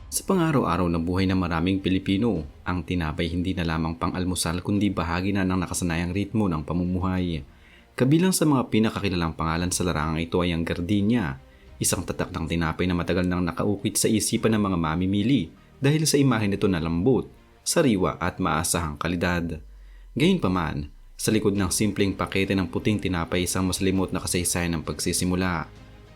Sa pang-araw-araw na buhay ng maraming Pilipino, ang tinapay hindi na lamang pang-almusal kundi bahagi na ng nakasanayang ritmo ng pamumuhay. Kabilang sa mga pinakakilalang pangalan sa larangang ito ay ang gardenia, isang tatak ng tinapay na matagal nang nakaukit sa isipan ng mga mamimili dahil sa imahe nito na lambot, sariwa at maasahang kalidad. Gayunpaman, sa likod ng simpleng pakete ng puting tinapay isang maslimot na kasaysayan ng pagsisimula,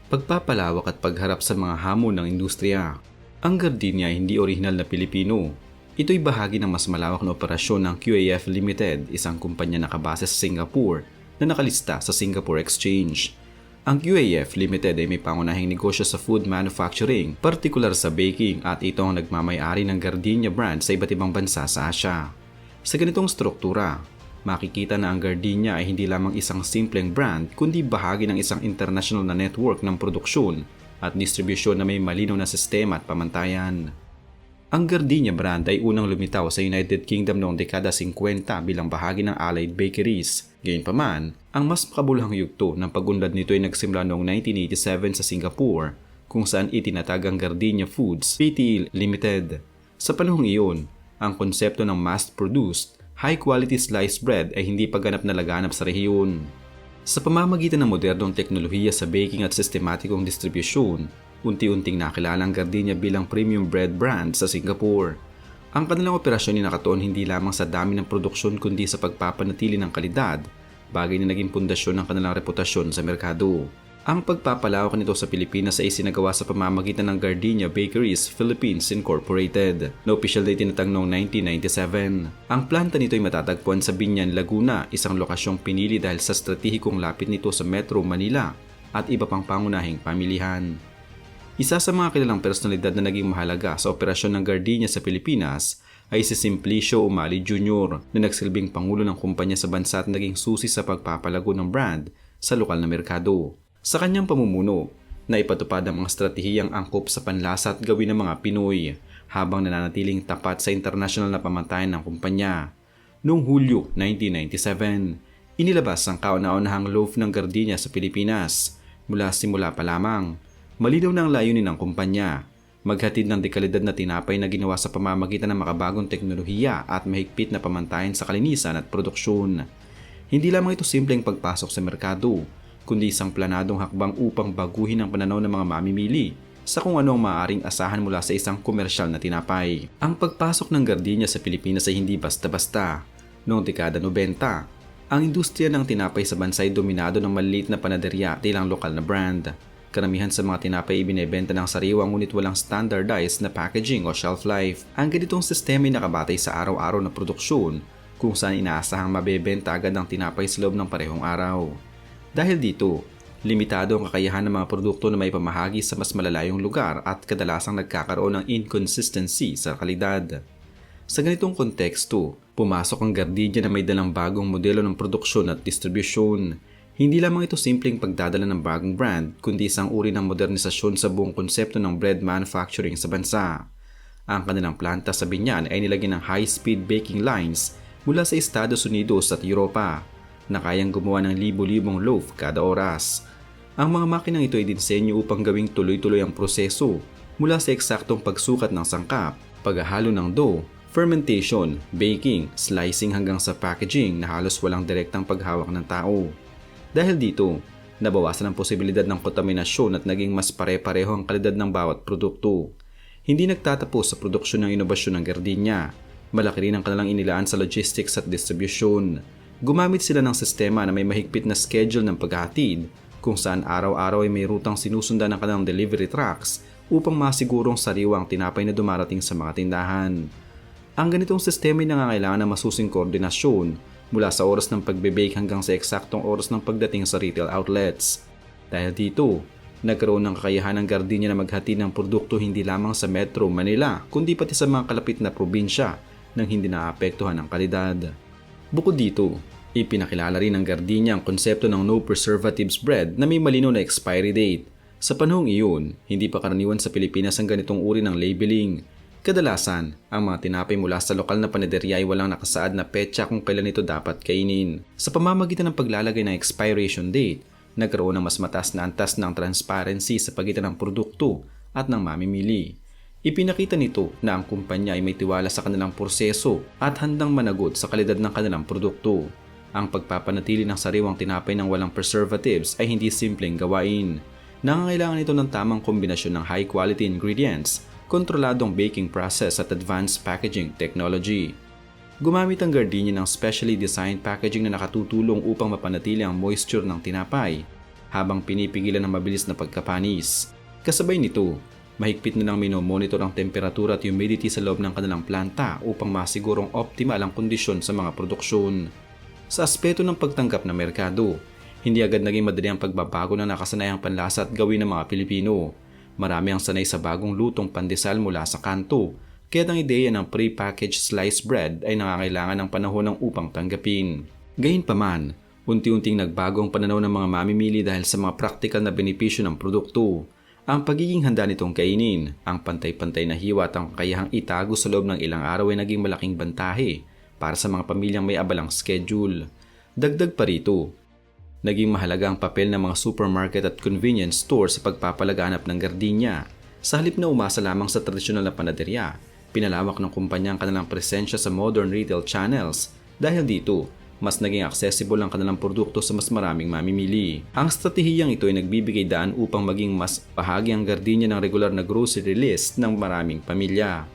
pagpapalawak at pagharap sa mga hamon ng industriya. Ang gardenia ay hindi orihinal na Pilipino. Ito'y bahagi ng mas malawak na operasyon ng QAF Limited, isang kumpanya na nakabase sa Singapore na nakalista sa Singapore Exchange. Ang QAF Limited ay may pangunahing negosyo sa food manufacturing, partikular sa baking, at ito ang nagmamay-ari ng gardenia brand sa iba't ibang bansa sa Asia. Sa ganitong struktura, makikita na ang gardenia ay hindi lamang isang simpleng brand kundi bahagi ng isang international na network ng produksyon at distribusyon na may malinaw na sistema at pamantayan. Ang gardenia brand ay unang lumitaw sa United Kingdom noong dekada 50 bilang bahagi ng Allied Bakeries. Gayunpaman, ang mas makabuluhang yugto ng pagunlad nito ay nagsimula noong 1987 sa Singapore, kung saan itinatag ang Gardenia Foods Pte. Limited. Sa panahong iyon, ang konsepto ng mass-produced, high-quality sliced bread ay hindi pa ganap na laganap sa rehiyon. Sa pamamagitan ng modernong teknolohiya sa baking at sistematikong distribusyon, unti-unting nakilala ang Gardenia bilang premium bread brand sa Singapore. Ang kanilang operasyon ay nakatuon hindi lamang sa dami ng produksyon kundi sa pagpapanatili ng kalidad, bagay na naging pundasyon ng kanilang reputasyon sa merkado. Ang pagpapalawak nito sa Pilipinas ay isinagawa sa pamamagitan ng Gardenia Bakeries Philippines Incorporated na opisyal na itinatag noong 1997. Ang planta nito ay matatagpuan sa Biñan, Laguna, isang lokasyong pinili dahil sa stratehikong lapit nito sa Metro Manila at iba pang pangunahing pamilihan. Isa sa mga kilalang personalidad na naging mahalaga sa operasyon ng Gardenia sa Pilipinas ay si Simplicio Umali Jr. na nagsilbing pangulo ng kumpanya sa bansa at naging susi sa pagpapalago ng brand sa lokal na merkado. Sa kanyang pamumuno, naipatupad ang mga estratehiyang angkop sa panlasa at gawin ng mga Pinoy habang nananatiling tapat sa international na pamantayan ng kumpanya. Noong Hulyo 1997, inilabas ang kauna-unahang loaf ng gardenia sa Pilipinas. Mula simula pa lamang, malinaw na ang layunin ng kumpanya, maghatid ng dekalidad na tinapay na ginawa sa pamamagitan ng makabagong teknolohiya at mahigpit na pamantayan sa kalinisan at produksyon. Hindi lamang ito simpleng pagpasok sa merkado, kundi isang planadong hakbang upang baguhin ang pananaw ng mga mamimili sa kung ano ang maaaring asahan mula sa isang komersyal na tinapay. Ang pagpasok ng gardenia sa Pilipinas ay hindi basta-basta. Noong dekada 90, ang industriya ng tinapay sa bansa ay dominado ng maliliit na panaderya at ilang lokal na brand. Karamihan sa mga tinapay ibinebenta ng sariwa ngunit walang standardized na packaging o shelf life. Ang ganitong sistema ay nakabatay sa araw-araw na produksyon kung saan inaasahang mabebenta agad ang tinapay sa loob ng parehong araw. Dahil dito, limitado ang kakayahan ng mga produkto na may pamahagi sa mas malalayong lugar at kadalasang nagkakaroon ng inconsistency sa kalidad. Sa ganitong konteksto, pumasok ang Gardenia na may dalang bagong modelo ng produksyon at distribusyon. Hindi lamang ito simpleng pagdadala ng bagong brand, kundi isang uri ng modernisasyon sa buong konsepto ng bread manufacturing sa bansa. Ang kanilang planta sa Biñan ay nilagyan ng high-speed baking lines mula sa Estados Unidos at Europa, na kayang gumawa ng libo-libong loaf kada oras. Ang mga makinang ito ay dinsenyo upang gawing tuloy-tuloy ang proseso mula sa eksaktong pagsukat ng sangkap, paghahalo ng dough, fermentation, baking, slicing hanggang sa packaging na halos walang direktang paghawak ng tao. Dahil dito, nabawasan ang posibilidad ng kontaminasyon at naging mas pare-pareho ang kalidad ng bawat produkto. Hindi nagtatapos sa produksyon ng inobasyon ng gardenia. Malaki rin ang kanilang inilaan sa logistics at distribution. Gumamit sila ng sistema na may mahigpit na schedule ng paghahatid kung saan araw-araw ay may rutang sinusundan ng kanilang delivery trucks upang masigurong sariwa ang tinapay na dumarating sa mga tindahan. Ang ganitong sistema ay nangangailangan ng masusing koordinasyon mula sa oras ng pagbe-bake hanggang sa eksaktong oras ng pagdating sa retail outlets. Dahil dito, nagkaroon ng kakayahan ng Gardenia na maghatid ng produkto hindi lamang sa Metro Manila kundi pati sa mga kalapit na probinsya nang hindi naapektuhan ang kalidad. Bukod dito, ipinakilala rin ng Gardenia ang konsepto ng no preservatives bread na may malinaw na expiry date. Sa panahong iyon, hindi pa karaniwan sa Pilipinas ang ganitong uri ng labeling. Kadalasan, ang mga tinapay mula sa lokal na panaderya ay walang nakasaad na petsa kung kailan ito dapat kainin. Sa pamamagitan ng paglalagay ng expiration date, nagkaroon ng mas mataas na antas ng transparency sa pagitan ng produkto at ng mamimili. Ipinakita nito na ang kumpanya ay may tiwala sa kanilang proseso at handang managot sa kalidad ng kanilang produkto. Ang pagpapanatili ng sariwang tinapay ng walang preservatives ay hindi simpleng gawain. Nangangailangan ito ng tamang kombinasyon ng high-quality ingredients, kontroladong baking process at advanced packaging technology. Gumamit ang Gardenia ng specially designed packaging na nakatutulong upang mapanatili ang moisture ng tinapay habang pinipigilan ng mabilis na pagkapanis. Kasabay nito, mahigpit na lang minomonitor ang temperatura at humidity sa loob ng kanilang planta upang masigurong optimal ang kondisyon sa mga produksyon. Sa aspeto ng pagtanggap ng merkado, hindi agad naging madali ang pagbabago ng nakasanayang panlasa at gawin ng mga Pilipino. Marami ang sanay sa bagong lutong pandesal mula sa kanto, kaya ang ideya ng pre-packaged sliced bread ay nangangailangan ng panahon upang tanggapin. Gayunpaman, unti-unting nagbago ang pananaw ng mga mamimili dahil sa mga praktikal na benepisyo ng produkto. Ang pagiging handa nitong kainin, ang pantay-pantay na hiwa at ang kakayahang itago sa loob ng ilang araw ay naging malaking bantahe para sa mga pamilyang may abalang schedule. Dagdag pa rito, naging mahalaga ang papel ng mga supermarket at convenience store sa pagpapalaganap ng Gardenia. Sa halip na umasa lamang sa tradisyonal na panaderya, pinalawak ng kumpanya ang kanilang presensya sa modern retail channels. Dahil dito, mas naging accessible ang kanilang produkto sa mas maraming mamimili. Ang estratehiyang ito ay nagbibigay daan upang maging mas bahagi ang Gardenia ng regular na grocery list ng maraming pamilya.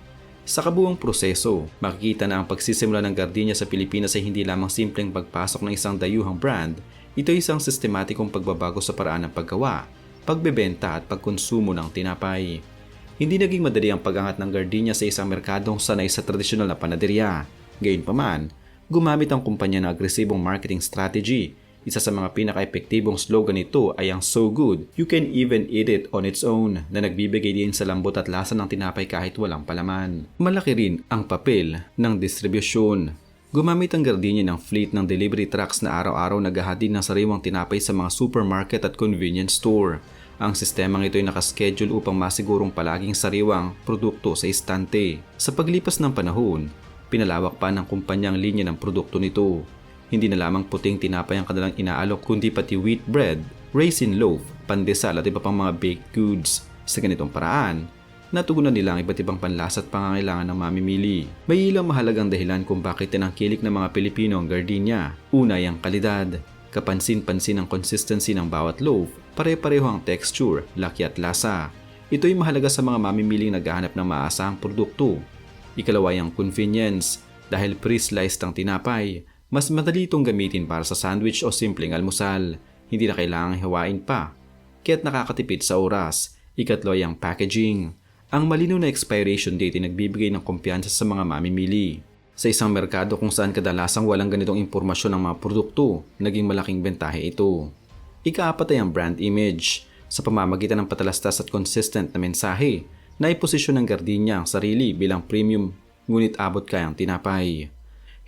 Sa kabuuang proseso, makikita na ang pagsisimula ng Gardenia sa Pilipinas ay hindi lamang simpleng pagpasok ng isang dayuhang brand. Ito ay isang sistematikong pagbabago sa paraan ng paggawa, pagbebenta at pagkonsumo ng tinapay. Hindi naging madali ang pag-angat ng Gardenia sa isang merkadong sanay sa tradisyonal na panaderya. Gayunpaman, gumamit ang kumpanya ng agresibong marketing strategy. Isa sa mga pinaka-epektibong slogan nito ay ang "So good, you can even eat it on its own" na nagbibigay din sa lambot at lasa ng tinapay kahit walang palaman. Malaki rin ang papel ng distribusyon. Gumamit ang Gardenia ng fleet ng delivery trucks na araw-araw naghahatid ng sariwang tinapay sa mga supermarket at convenience store. Ang sistemang ito ay nakaschedule upang masigurong palaging sariwang produkto sa istante. Sa paglipas ng panahon, pinalawak pa ng kumpanya ang linya ng produkto nito. Hindi na lamang puting tinapay ang kanilang inaalok kundi pati wheat bread, raisin loaf, pandesal at iba pang mga baked goods. Sa ganitong paraan, natugunan nila ang iba't ibang panlasa at pangangailangan ng mamimili. May ilang mahalagang dahilan kung bakit tinangkilik ng mga Pilipino ang Gardenia. Una ay ang kalidad. Kapansin-pansin ang consistency ng bawat loaf, pare-pareho ang texture, laki at lasa. Ito ay mahalaga sa mga mamimiling naghahanap ng maasahang produkto. Ikalawa ay ang convenience. Dahil pre-sliced ang tinapay, mas madali itong gamitin para sa sandwich o simpleng almusal. Hindi na kailangang hiwain pa, kaya't nakakatipid sa oras. Ikatlo ay ang packaging. Ang malinaw na expiration date ay nagbibigay ng kumpiyansa sa mga mamimili. Sa isang merkado kung saan kadalasang walang ganitong impormasyon ng mga produkto, naging malaking bentahe ito. Ikaapat ay ang brand image. Sa pamamagitan ng patalastas at consistent na mensahe, naiposisyon ng Gardenia ang sarili bilang premium ngunit abot kayang tinapay.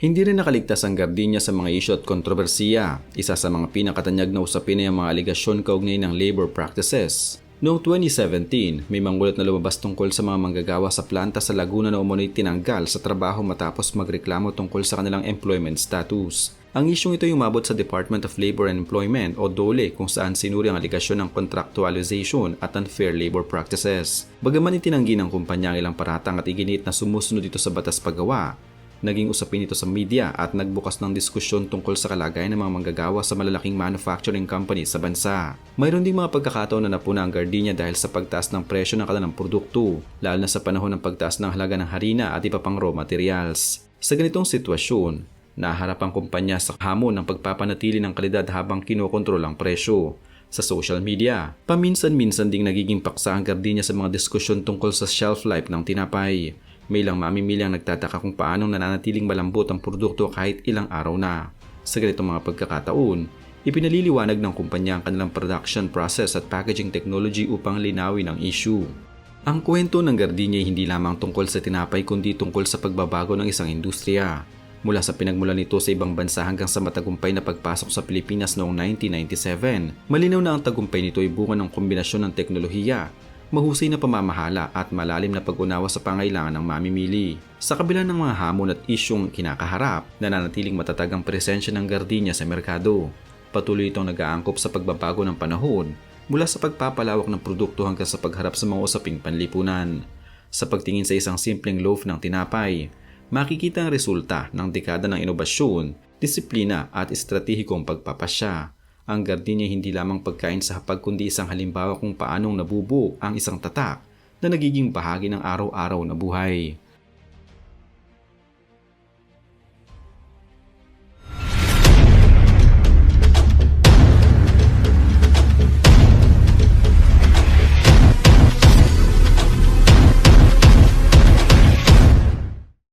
Hindi rin nakaligtas ang Gardenia sa mga isyu at kontrobersiya. Isa sa mga pinakatanyag na usapin ay ang mga aligasyon kaugnay ng labor practices. Noong 2017, may mangulat na lumabas tungkol sa mga manggagawa sa planta sa Laguna na umunoy tinanggal sa trabaho matapos magreklamo tungkol sa kanilang employment status. Ang isyong ito ay umabot sa Department of Labor and Employment o DOLE kung saan sinuri ang aligasyon ng contractualization at unfair labor practices. Bagaman itinanggi ng kumpanya ang ilang paratang at iginit na sumusunod ito sa batas paggawa, naging usapin ito sa media at nagbukas ng diskusyon tungkol sa kalagayan ng mga manggagawa sa malalaking manufacturing company sa bansa. Mayroon ding mga pagkakataon na napuna ang Gardenia dahil sa pagtaas ng presyo ng kanilang produkto, lalo na sa panahon ng pagtaas ng halaga ng harina at iba pang raw materials. Sa ganitong sitwasyon, naharap ang kumpanya sa hamon ng pagpapanatili ng kalidad habang kinokontrol ang presyo. Sa social media, paminsan-minsan ding nagiging paksa ang Gardenia sa mga diskusyon tungkol sa shelf life ng tinapay. May ilang mamimili ang nagtataka kung paanong nananatiling malambot ang produkto kahit ilang araw na. Sa ganitong mga pagkakataon, ipinaliliwanag ng kumpanya ang kanilang production process at packaging technology upang linawin ang issue. Ang kwento ng Gardenia ay hindi lamang tungkol sa tinapay kundi tungkol sa pagbabago ng isang industriya. Mula sa pinagmulan nito sa ibang bansa hanggang sa matagumpay na pagpasok sa Pilipinas noong 1997, malinaw na ang tagumpay nito ay bunga ng kombinasyon ng teknolohiya, mahusay na pamamahala at malalim na pag-unawa sa pangailangan ng mamimili. Sa kabila ng mga hamon at isyong kinakaharap, nananatiling matatag ang presensya ng Gardenia sa merkado. Patuloy itong nag-aangkop sa pagbabago ng panahon, mula sa pagpapalawak ng produkto hanggang sa pagharap sa mga usaping panlipunan. Sa pagtingin sa isang simpleng loaf ng tinapay, makikita ang resulta ng dekada ng inobasyon, disiplina at estratehikong pagpapasya. Ang gardenia hindi lamang pagkain sa hapag kundi isang halimbawa kung paanong nabubuo ang isang tatak na nagiging bahagi ng araw-araw na buhay.